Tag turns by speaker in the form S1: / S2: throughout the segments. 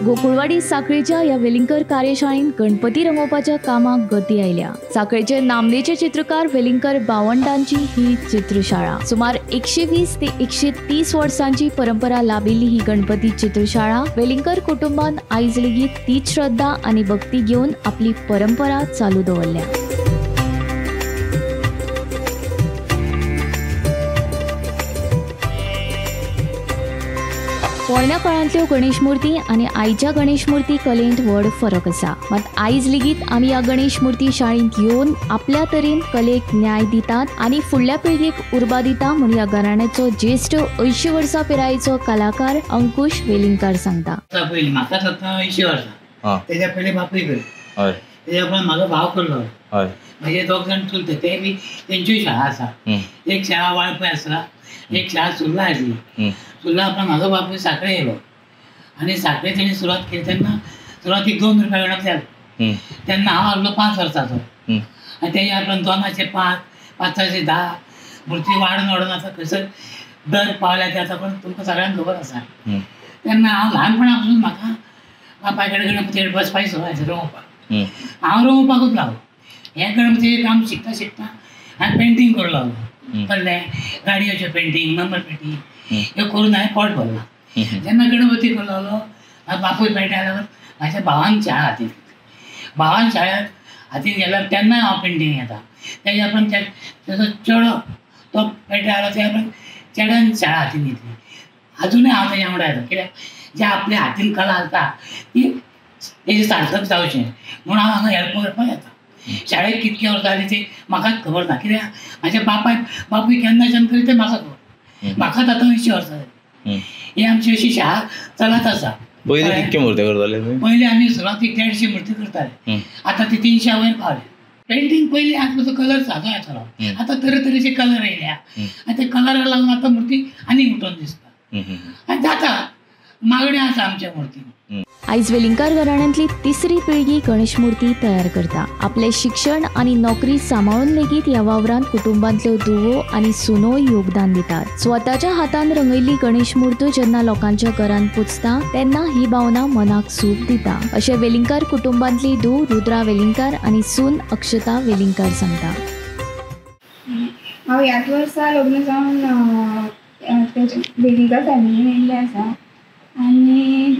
S1: गोकुळवाडी साखळेच्या या वेलिंगकर कार्यशाळेत गणपती रंगोवपाच्या कामाक गती आयल्या। साखळेचे नामनेचे चित्रकार वेलिंगकर भावंडांची ही चित्रशाळा सुमार 120 ते 130 वर्सांची परंपरा लाभिल्ली ही गणपती चित्रशाळा वेलिंगकर कुटुंबान आयज लेगीत तीच श्रद्धा आणि भक्ती घेऊन आपली परंपरा चालू दवरल्या। पोरण्या काळांतल्यो गणेश मूर्ती आणि आयच्या गणेश मूर्ती कलेंत व्हड फरक आसा। मात आयज लेगीत आमी ह्या गणेश मूर्ती शाळेंत येवन आपल्या तरेन कलेक न्याय दितात आणि फुडल्या पिळगेक उर्बा दिता म्हूण ह्या घराण्याचो ज्येष्ठ 80 वर्सां पिरायेचो कलाकार अंकुश वेलिंगकर सांगता।
S2: म्हाका जाता 80 वर्सां, तेच्या पयलीं बापूय करता, तेच्या उपरांत म्हाजो भाव करलो, म्हजे दोग जाण चुलते ते बी तेंच्योय शाळा आसा। एक शाळा वाळपय आसा, एक शाळा सुर्ला आसली। सुर्ला उपरांत म्हाजो बापूय सांखळे येयलो आनी सांखळे तेणी सुरवात केली तेन्ना सुरवातीक 2 रुपया गणप जालो। तेन्ना हांव आसलो 5 वर्साचो आनी तेच्या उपरांत 2चे 5, 5चे 10 मूर्ती वाडून वाडून आतां खंयसर दर पावल्या ते आतां पण तुमकां सगळ्यांक खबर आसा। तेन्ना हांव ल्हानपणा पसून म्हाका बापाय कडेन गणपती बसपाची संवय आसा रंगोवपाक। हांव रंगोवपाकूच लागलो। हें गणपतीचें काम शिकता शिकता हांवें पेंटींग करूं लागलो। कसलें गाडयोचें पेंटींग, नंबर पेंटींग ह्यो करून हांवें पोट भरला। जेन्ना गणपती करूं लागलो बापूय पेंटा लागलो, म्हाज्या भावान शाळा हातीन घेतली। भावान शाळेंत हातीन गेल्यार तेन्नाय हांव पेंटींग येता। तेच्या उपरांत तेजो चेडो तो पेंटा लागलो, त्या उपरांत चेड्यान शाळा हातीन घेतली। अजुनूय हांव तेज्या वांगडा येता, कित्याक जे आपल्या हातीन कला आसता ती तेजें सार्थक जावचें म्हूण हांव हांगा हेल्प करपाक येता। शाळेक कितके वर्सां जालीं ती म्हाकाच खबर ना, कित्याक म्हाज्या बापूय केन्नाच्यान करी तें म्हाका खबर। म्हाका आतां 80 वर्सां जालीं। ही आमची अशी शाळा चलत आसा।
S3: पयलीं कितके मूर्ती करताले?
S2: पयलीं आमी सुरवातीक 150 मूर्ती करताले, आतां ती 300 वयर पावल्या। पेंटींग पयलीं आसलो तो कलर सादो येतालो, आतां तरेतरेचे कलर येयल्या आनी ते कलराक लागून आतां मूर्ती आनीक उठून दिसता आनी जाता मागणी आसा आमच्या मूर्तीन।
S1: आयज वेलिंगकर घराण्यांतली तिसरी पिळगी गणेश मूर्ती तयार करता। आपले शिक्षण आणि नोकरी सांबाळून लेगीत ह्या वावरांत कुटुंबांतल्यो धुवो आणि सुनोय योगदान दितात। स्वताच्या हातान रंगयल्ली गणेश मूर्ती जेन्ना लोकांच्या घरांत पुजता तेन्ना ही भावना मनाक सूख दिता, अशें वेलिंगकर कुटुंबांतली धूव रुद्रा वेलिंगकर आणि सून अक्षता वेलिंगकर सांगता।
S4: हांव ह्याच वर्सा लग्न जावन वेलिंगकर फॅमिलीन येयल्लें आसा आनी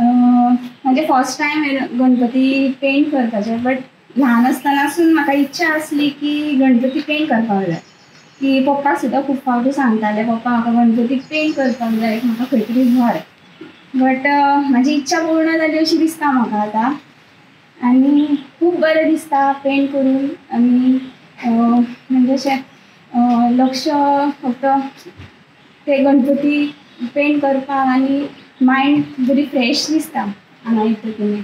S4: म्हणजे फर्स्ट टायम गणपती पेंट करपाचें। बट ल्हान आसतनासून म्हाका इच्छा आसली की गणपती पेंट करपाक जाय, की पप्पाक सुद्दां खूब फावटी सांगतालें पप्पा म्हाका गणपती पेंट करपाक जाय, म्हाका खंय तरी व्हर। बट म्हाजी इच्छा पूर्ण जाली अशी दिसता म्हाका आतां आनी खूब बरें दिसता पेंट करून। आनी म्हणजे अशें लक्ष फक्त ते गणपती पेंट करपाक आनी मायंड बरी फ्रेश दिसता हांगा येतकीर,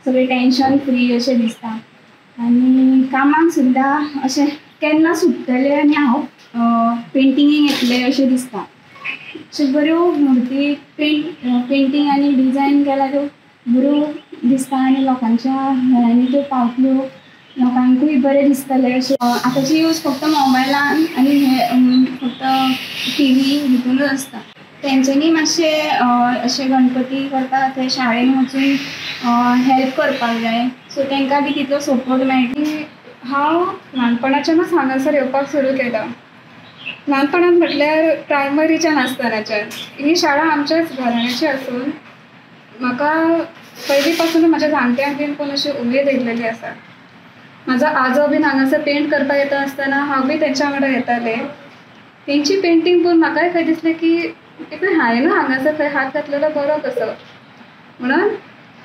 S4: सगळें टेंशन फ्री अशें दिसता आनी कामाक सुद्दां अशें केन्ना सुट्टलें आनी हांव पेंटिंगेक येतलें अशें दिसता। अश्यो बऱ्यो मूर्ती पेंटींग आनी डिजायन केल्यार त्यो बऱ्यो दिसता आनी लोकांच्या घरांनी त्यो पावतल्यो, लोकांकूय बरें दिसतलें अशें। आतांची यूज फक्त मोबायलान आनी हे फक्त TV हितूनच आसता। तेंच्यांनी मातशें अशें गणपती करता ते शाळेन वचून हेल्प करपाक जाय, सो तेंकां बी तितलो सपोर्ट मेळटा।
S5: हांव ल्हानपणाच्यानूच हांगासर येवपाक सुरू केलां। ल्हानपणांत म्हटल्यार प्रायमरीच्यान आसतनाच्यान। ही शाळा आमच्याच घराण्याची आसून म्हाका पयलीं पासून म्हाज्या जाणट्यांक बीन कोण अशी उमेद येयलेली आसा। म्हाजो आजो बीन हांगासर पेंट करपाक येता आसतना हांव बी तेंच्या वांगडा येतालें। तेंची पेंटींग पळोवन म्हाकाय खंय दिसलें की हांवें हांगासर खंय हात घातलेलो बरो कसो, म्हणून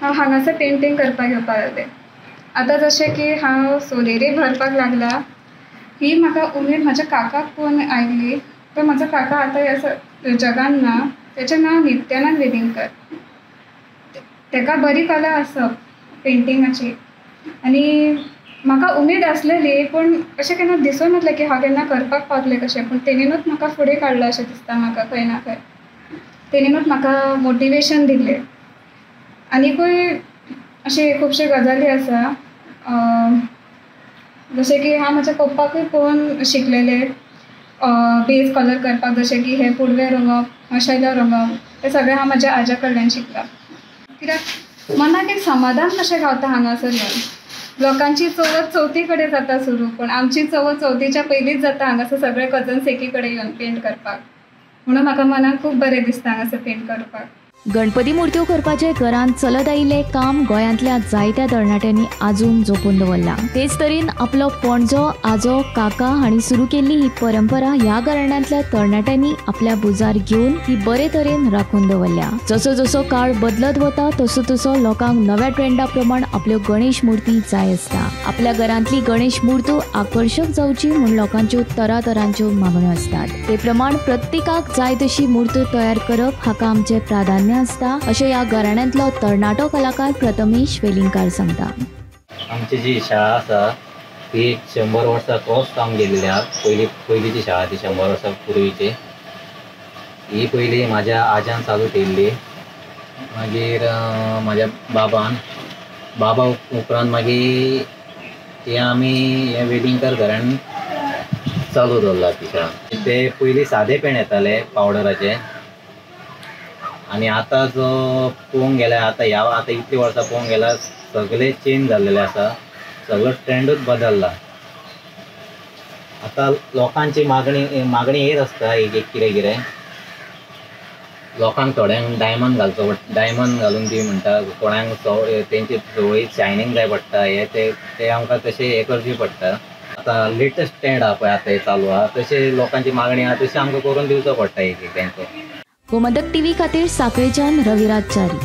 S5: हांव हांगासर पेंटींग करपाक येवपाक लागलें। आतां जशें की हांव सोनेरी भरपाक लागला, ही म्हाका उमेद म्हाज्या काकाक पळोवन आयिल्ली। तो म्हाजो काका आतां ह्या जगान ना, तेचें नांव नित्यानंद वेलिंगकर। तेका बरी कला आसा पेंटिंगाची आनी म्हाका उमेद आसलेली, पूण अशें केन्ना दिसूं नासलें की हांव केन्ना करपाक पावतलें कशें। पूण तेणीनूच म्हाका फुडें काडलां अशें दिसता म्हाका खंय ना खंय। तेणीनूच म्हाका मोटिवेशन दिल्लें। आनीकूय अशे खुबशे गजाली आसा, जशें की हांव म्हाज्या पप्पाकूय पळोवन शिकलेलें बेज कलर करपाक, जशें की हे पुडवे रंगप, मशायलो रंगप, हें सगळें हांव म्हाज्या आज्या कडल्यान शिकलां। कित्याक मनाक एक समाधान कशें गावता हांगासर येवन. लोकांची चवथ चवथी कडेन जाता सुरू, पण आमची चवथ चवथीच्या पयलींच जाता हांगासर सगळे कजन्स एकी कडेन येवन पेंट करपाक. म्हणून म्हाका मनाक खूब बरें दिसता हांगासर पेंट करपाक.
S1: गणपती मुर्त्यो करपाचे घरांत चलत आयिल्लें काम गोंयांतल्या जायत्या तरणाट्यांनी आजून जपून दवरला. तेच तरेन आपलो पणजो आजो काका हांणी सुरू केल्ली ही परंपरा ह्या घराण्यांतल्या तरणाट्यांनी आपल्या बुजार घेवन ही बरे तरेन राखून दवरल्या. जसो जसो काळ बदलत वता तसो तसो लोकांक नव्या ट्रेंडा प्रमाण आपल्यो गणेश मुर्ती जाय आसता. आपल्या घरांतली गणेश मुर्त आकर्षक जावची म्हूण लोकांच्यो तरातरांच्यो मागण्यो आसतात. ते प्रमाण प्रत्येकाक जाय तशी मूर्त तयार करप हाका आमचें प्राधान्य आसता, अशें ह्या घराण्यांतलो तरणाटो कलाकार प्रथमेश वेलिंगकार सांगता.
S6: आमची जी शाळा आसा ती 100 वर्सां क्रॉस काम केलेली आहा. पयलींची शाळा ती 100 वर्सां पुर्वीची. ही पयली म्हाज्या आज्यान चालू केल्ली, मागीर म्हाज्या बाबा उपरांत मागीर ती आमी हे वेलिंगकर घरान चालू दवरला ती शाळा. ते पयलीं सादे पेंट येताले पावडराचे, आनी आतां जो पळोवंक गेल्यार आतां इतली वर्सां पळोवंक गेल्यार सगळे चेंज जाल्लेले आसा. सगळो ट्रेंडूच बदलला. आतां लोकांची मागणी हेच आसता एक कितें लोकांक थोड्यांक डायमंड घालचो पडटा, डायमंड घालून ती म्हणटा, कोणाक तेंची सवयीत शायनींग जाय पडटा, ते आमकां तशें हें करची पडटा. आतां लेटस्ट ट्रेंड आहा पळय आतां हे चालू आहा तशें लोकांची मागणी आहा तशी आमकां करून दिवचो पडटा एक तेंचो.
S1: गोमंतक टीव्ही खातीर सांखळेच्यान रविराज च्यारी.